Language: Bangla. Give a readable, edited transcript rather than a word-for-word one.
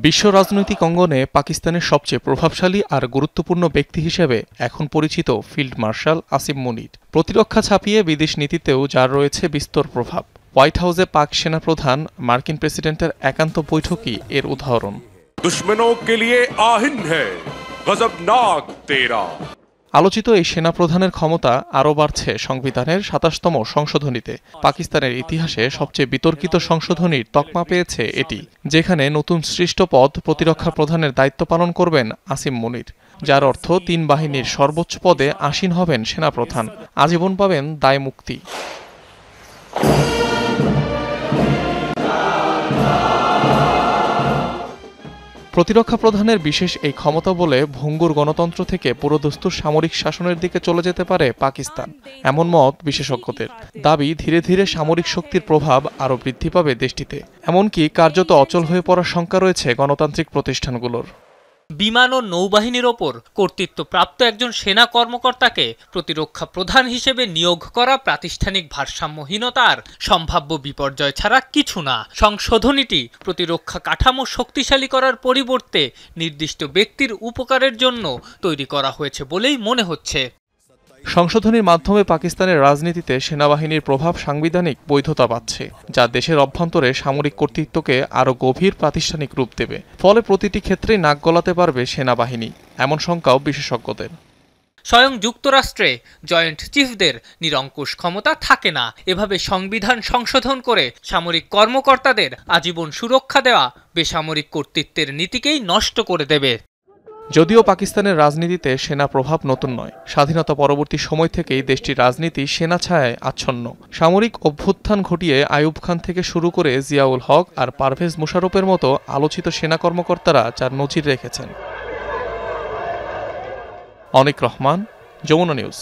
বিশ্ব রাজনৈতিক অঙ্গনে পাকিস্তানের সবচেয়ে প্রভাবশালী আর গুরুত্বপূর্ণ ব্যক্তি হিসেবে এখন পরিচিত ফিল্ড মার্শাল আসিম মুনির। প্রতিরক্ষা ছাপিয়ে বিদেশ নীতিতেও যার রয়েছে বিস্তর প্রভাব। হোয়াইট হাউসে পাক সেনাপ্রধান মার্কিন প্রেসিডেন্টের একান্ত বৈঠকই এর উদাহরণ। দুশমনों के लिए आहिन है गजबनाक तेरा। আলোচিত এই সেনাপ্রধানের ক্ষমতা আরও বাড়ছে সংবিধানের ২৭তম সংশোধনীতে। পাকিস্তানের ইতিহাসে সবচেয়ে বিতর্কিত সংশোধনীর তকমা পেয়েছে এটি, যেখানে নতুন সৃষ্ট পদ প্রতিরক্ষা প্রধানের দায়িত্ব পালন করবেন আসিম মুনির, যার অর্থ ৩ বাহিনীর সর্বোচ্চ পদে আসীন হবেন সেনাপ্রধান, আজীবন পাবেন দায় মুক্তি। প্রতিরক্ষা প্রধানের বিশেষ এই ক্ষমতা বলে ভঙ্গুর গণতন্ত্র থেকে পুরোদস্তুর সামরিক শাসনের দিকে চলে যেতে পারে পাকিস্তান, এমন মত বিশেষজ্ঞদের। দাবি, ধীরে ধীরে সামরিক শক্তির প্রভাব আরও বৃদ্ধি পাবে দেশটিতে, এমনকি কার্যত অচল হয়ে পড়ার শঙ্কা রয়েছে গণতান্ত্রিক প্রতিষ্ঠানগুলোর। বিমান ও নৌবাহিনীর ওপর কর্তৃত্বপ্রাপ্ত একজন সেনা কর্মকর্তাকে প্রতিরক্ষা প্রধান হিসেবে নিয়োগ করা প্রাতিষ্ঠানিক ভারসাম্যহীনতার সম্ভাব্য বিপর্যয় ছাড়া কিছু না। সংশোধনীটি প্রতিরক্ষা কাঠামো শক্তিশালী করার পরিবর্তে নির্দিষ্ট ব্যক্তির উপকারের জন্য তৈরি করা হয়েছে বলেই মনে হচ্ছে। সংশোধনীর মাধ্যমে পাকিস্তানের রাজনীতিতে সেনাবাহিনীর প্রভাব সাংবিধানিক বৈধতা পাচ্ছে, যা দেশের অভ্যন্তরে সামরিক কর্তৃত্বকে আরও গভীর প্রাতিষ্ঠানিক রূপ দেবে। ফলে প্রতিটি ক্ষেত্রেই নাক গলাতে পারবে সেনাবাহিনী, এমন শঙ্কাও বিশেষজ্ঞদের। স্বয়ং যুক্তরাষ্ট্রে জয়েন্ট চিফদের নিরঙ্কুশ ক্ষমতা থাকে না। এভাবে সংবিধান সংশোধন করে সামরিক কর্মকর্তাদের আজীবন সুরক্ষা দেওয়া বেসামরিক কর্তৃত্বের নীতিকেই নষ্ট করে দেবে। যদিও পাকিস্তানের রাজনীতিতে সেনা প্রভাব নতুন নয়, স্বাধীনতা পরবর্তী সময় থেকেই দেশটির রাজনীতি সেনা ছায়ায় আচ্ছন্ন। সামরিক অভ্যুত্থান ঘটিয়ে আইয়ুব খান থেকে শুরু করে জিয়াউল হক আর পারভেজ মুশারফের মতো আলোচিত সেনা কর্মকর্তারা যার নজির রেখেছেন। অনিক রহমান, যমুনা নিউজ।